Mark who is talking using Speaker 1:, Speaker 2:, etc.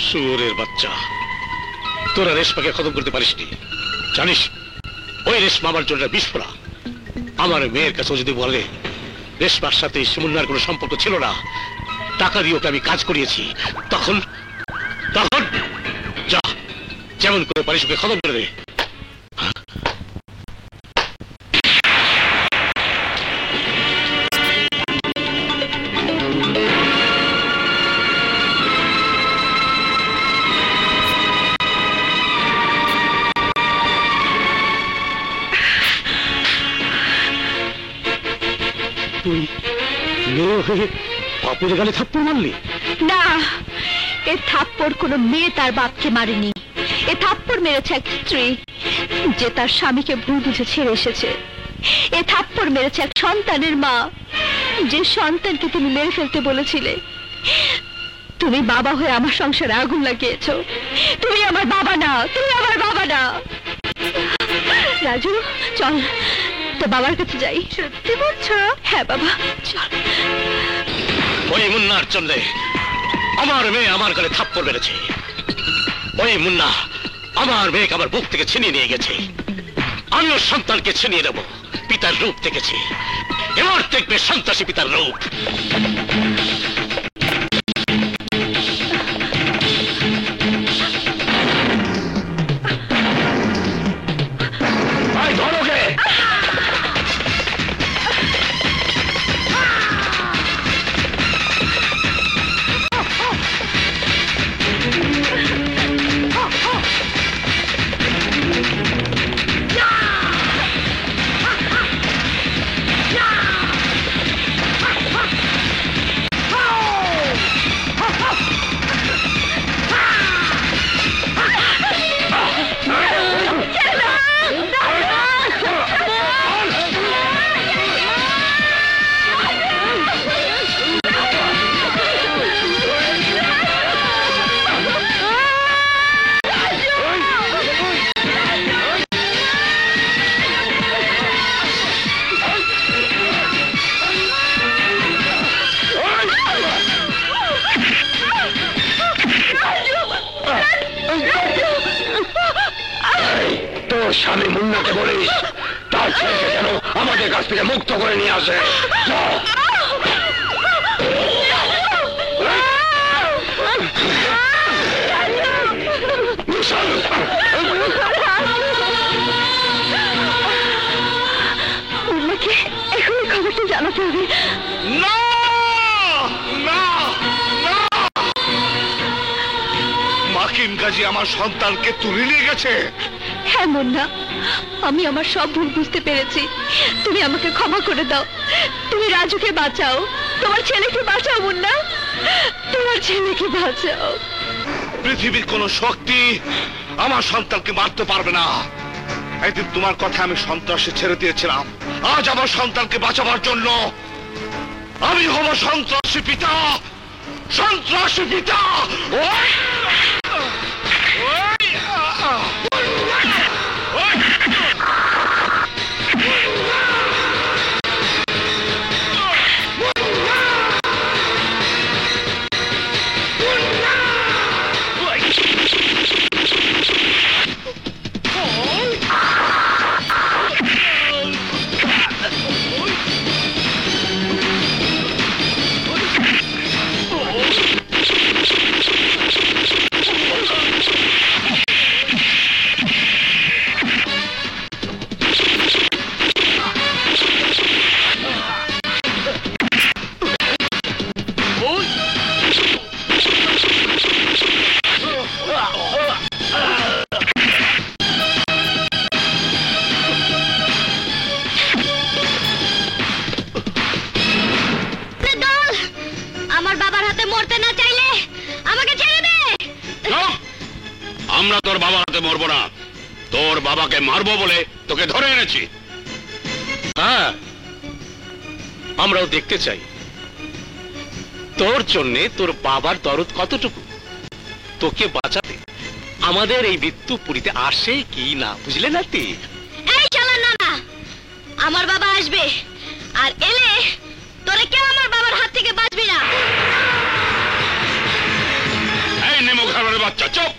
Speaker 1: শুয়োরের বাচ্চা, তোরা রেশমাকে খতম করতে পারিসনি। জানিস ওই রেশমা আমার জন্য বিস্ফোরা। আমার মেয়ের কাছে যদি বলে রেশমার সাথে সুমন্নার কোনো সম্পর্ক ছিল না, টাকা দিয়ে ওকে আমি কাজ করিয়েছি, তখন তখন যা যেমন করে পারিস ওকে খতম করে দে। তুই মেয়ে হয়ে বাপের গালে থাপ্পড় মারলি?
Speaker 2: না, এ থাপ্পড় কোনো মেয়ে তার বাপকে মারেনি। এ থাপ্পড় মেরেছে এক স্ত্রী যে তার স্বামীকে ভুল বুঝে ছেড়ে এসেছে। এ থাপ্পড় মেরেছে এক সন্তানের মা, যে সন্তানকে তুমি মেরে ফেলতে বলেছিলে। তুমি বাবা হয়ে আমার সংসারে আগুন লাগিয়েছো। তুমি আমার বাবা না, তুমি আমার বাবা না। রাজু চল তো বাবার কাছে যাই। সত্যি বলছো? হ্যাঁ বাবা চল।
Speaker 1: ওই মুন্নার জন্য আমার মেয়ে আমার গালে থাপ্পড় মেরেছে। ওই মুন্না আমার মেয়েকে আমার বুক থেকে ছিনিয়ে নিয়ে গেছে। আমিও সন্তানকে ছিনিয়ে দেব। পিতার রূপ দেখেছি, এবার দেখবে সন্ত্রাসী পিতার রূপ। স্বামী মুন্নাকে বলিস তার ছেলেকে যেন আমাদের কাছ থেকে মুক্ত করে নিয়ে আসে।
Speaker 2: মুন্নাকে এখনই খবরটা জানাতে হবে।
Speaker 1: না না না, মাকিম গাজী আমার সন্তানকে তুলে নিয়ে গেছে।
Speaker 2: হ্যাঁ মুন্না, আমি আমার সব ভুল বুঝতে পেরেছি। তুমি আমাকে ক্ষমা করে দাও। তুমি রাজুকে বাঁচাও, তোমার ছেলেকে বাঁচাও মুন্না, তোমার ছেলেকে বাঁচাও।
Speaker 1: পৃথিবীর কোন শক্তি আমার সন্তানকে মারতে পারবে না। একদিন তোমার কথা আমি সন্ত্রাসে ছেড়ে দিয়েছিলাম, আজ আমার সন্তানকে বাঁচাবার জন্য আমি হব সন্ত্রাসী পিতা। সন্ত্রাসী পিতা। আমরা তোর বাবার হাতে মরবো না, তোর বাবাকে মারবো বলে তোকে ধরে এনেছি। হ্যাঁ, আমরাও দেখতে চাই তোর জন্য তোর বাবার দরদ কতটুকু। তোকে বাঁচাতে আমাদের এই মৃত্যু পুরীতে আসে কি না, বুঝলে না তুই?
Speaker 2: এই চলো না না, আমার বাবা আসবে, আর এলে তোরে কেউ আমার বাবার হাত থেকে বাঁচবি না।
Speaker 1: এই নেমো ঘর শয়তানের বাচ্চা, চুপ!